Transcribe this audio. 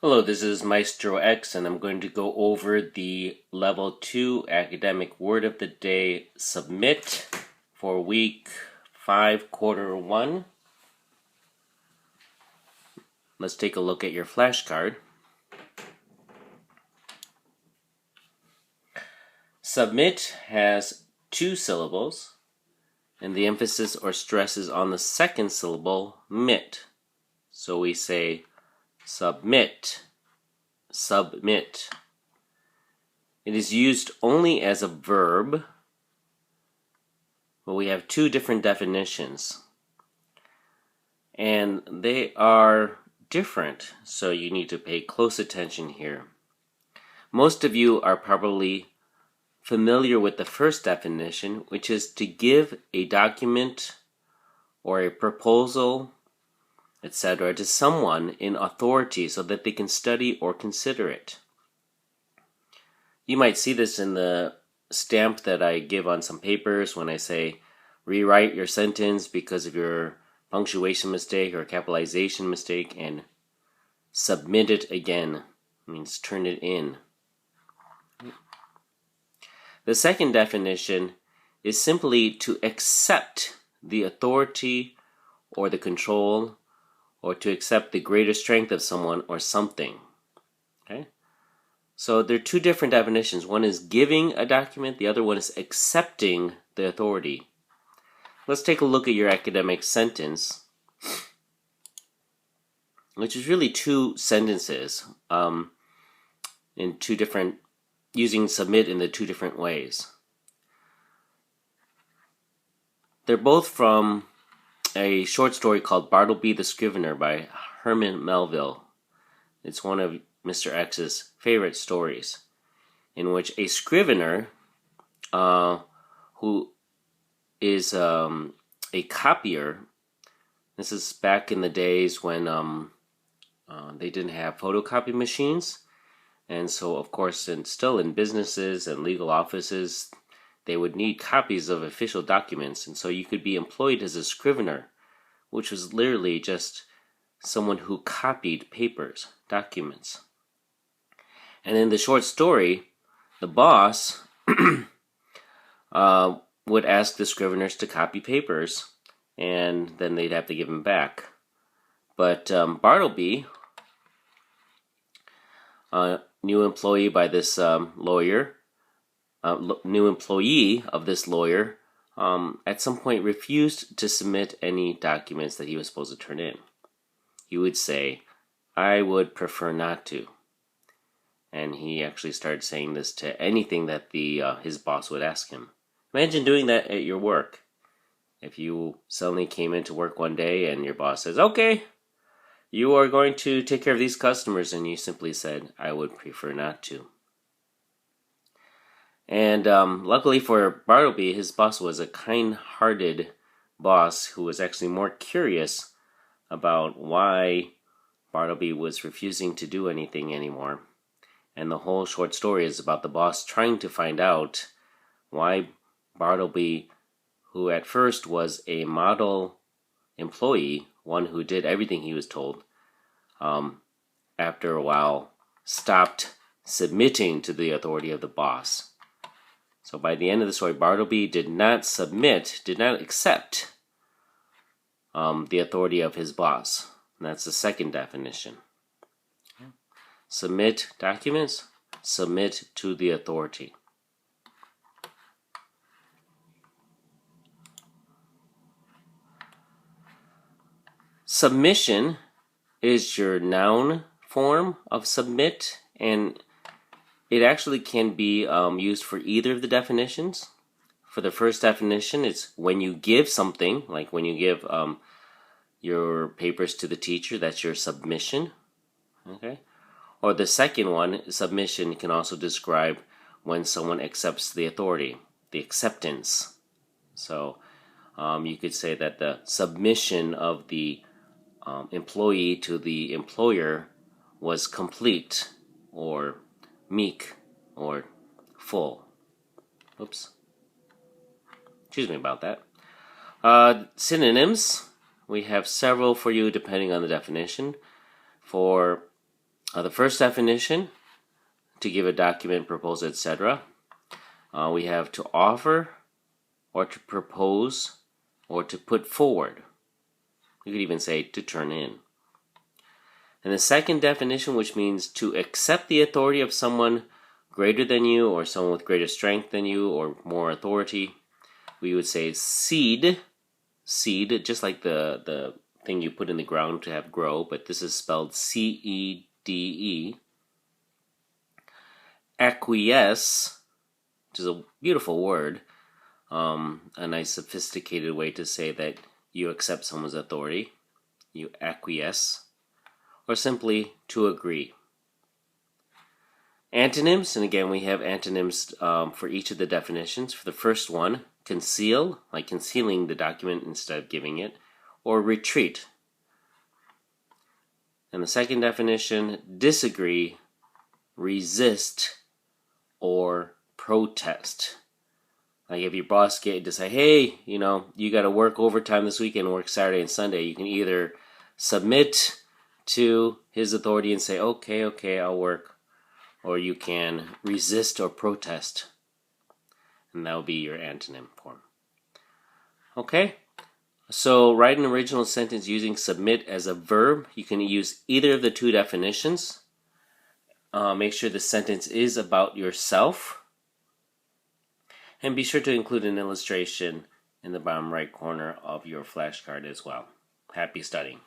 Hello, this is Maestro X, and I'm going to go over the Level 2 Academic Word of the Day Submit for Week 5, Quarter 1. Let's take a look at your flashcard. Submit has 2 syllables, and the emphasis or stress is on the second syllable, mit. So we say submit, submit. It is used only as a verb, but we have 2 different definitions. And they are different, so you need to pay close attention here. Most of you are probably familiar with the first definition, which is to give a document or a proposal, etc., to someone in authority so that they can study or consider it. You might see this in the stamp that I give on some papers when I say, rewrite your sentence because of your punctuation mistake or capitalization mistake, and submit it again. It means turn it in. The second definition is simply to accept the authority or the control, or to accept the greater strength of someone or something. Okay? So there are 2 different definitions. One is giving a document, the other one is accepting the authority. Let's take a look at your academic sentence, which is really 2 sentences in 2 different, using submit in the 2 different ways. They're both from a short story called Bartleby the Scrivener by Herman Melville. It's one of Mr. X's favorite stories, in which a scrivener who is a copier. This is back in the days when they didn't have photocopy machines, and so of course, and still in businesses and legal offices, they would need copies of official documents, and so you could be employed as a scrivener, which was literally just someone who copied papers, documents. And in the short story, the boss would ask the scriveners to copy papers, and then they'd have to give them back. But Bartleby, new employee by this lawyer, new employee of this lawyer, at some point refused to submit any documents that he was supposed to turn in. He would say, I would prefer not to. And he actually started saying this to anything that his boss would ask him. Imagine doing that at your work. If you suddenly came into work one day and your boss says, okay, you are going to take care of these customers, and you simply said, I would prefer not to. And luckily for Bartleby, his boss was a kind-hearted boss who was actually more curious about why Bartleby was refusing to do anything anymore. And the whole short story is about the boss trying to find out why Bartleby, who at first was a model employee, one who did everything he was told, after a while stopped submitting to the authority of the boss. So by the end of the story, Bartleby did not accept the authority of his boss. And that's the second definition. Submit documents, submit to the authority. Submission is your noun form of submit, and it actually can be used for either of the definitions. For the first definition, it's when you give something, like when you give your papers to the teacher, that's your submission. Okay? Or the second one, submission, can also describe when someone accepts the authority, the acceptance. So you could say that the submission of the employee to the employer was complete, or meek, or full. Oops. Excuse me about that. Synonyms. We have several for you depending on the definition. For The first definition, to give a document, proposal, etc. We have to offer, or to propose, or to put forward. You could even say to turn in. And the second definition, which means to accept the authority of someone greater than you, or someone with greater strength than you, or more authority, we would say seed, just like the thing you put in the ground to have grow, but this is spelled C-E-D-E. Acquiesce, which is a beautiful word, a nice sophisticated way to say that you accept someone's authority. You acquiesce. Or simply to agree. Antonyms, and again we have antonyms for each of the definitions. For the first one, conceal, like concealing the document instead of giving it, or retreat. And the second definition, disagree, resist, or protest. Like if your boss get to say, hey, you got to work overtime this weekend, work Saturday and Sunday, you can either submit to his authority and say, okay, I'll work, or you can resist or protest, and that will be your antonym form. Okay, so write an original sentence using submit as a verb. You can use either of the two definitions. Make sure the sentence is about yourself, and be sure to include an illustration in the bottom right corner of your flashcard as well. Happy studying.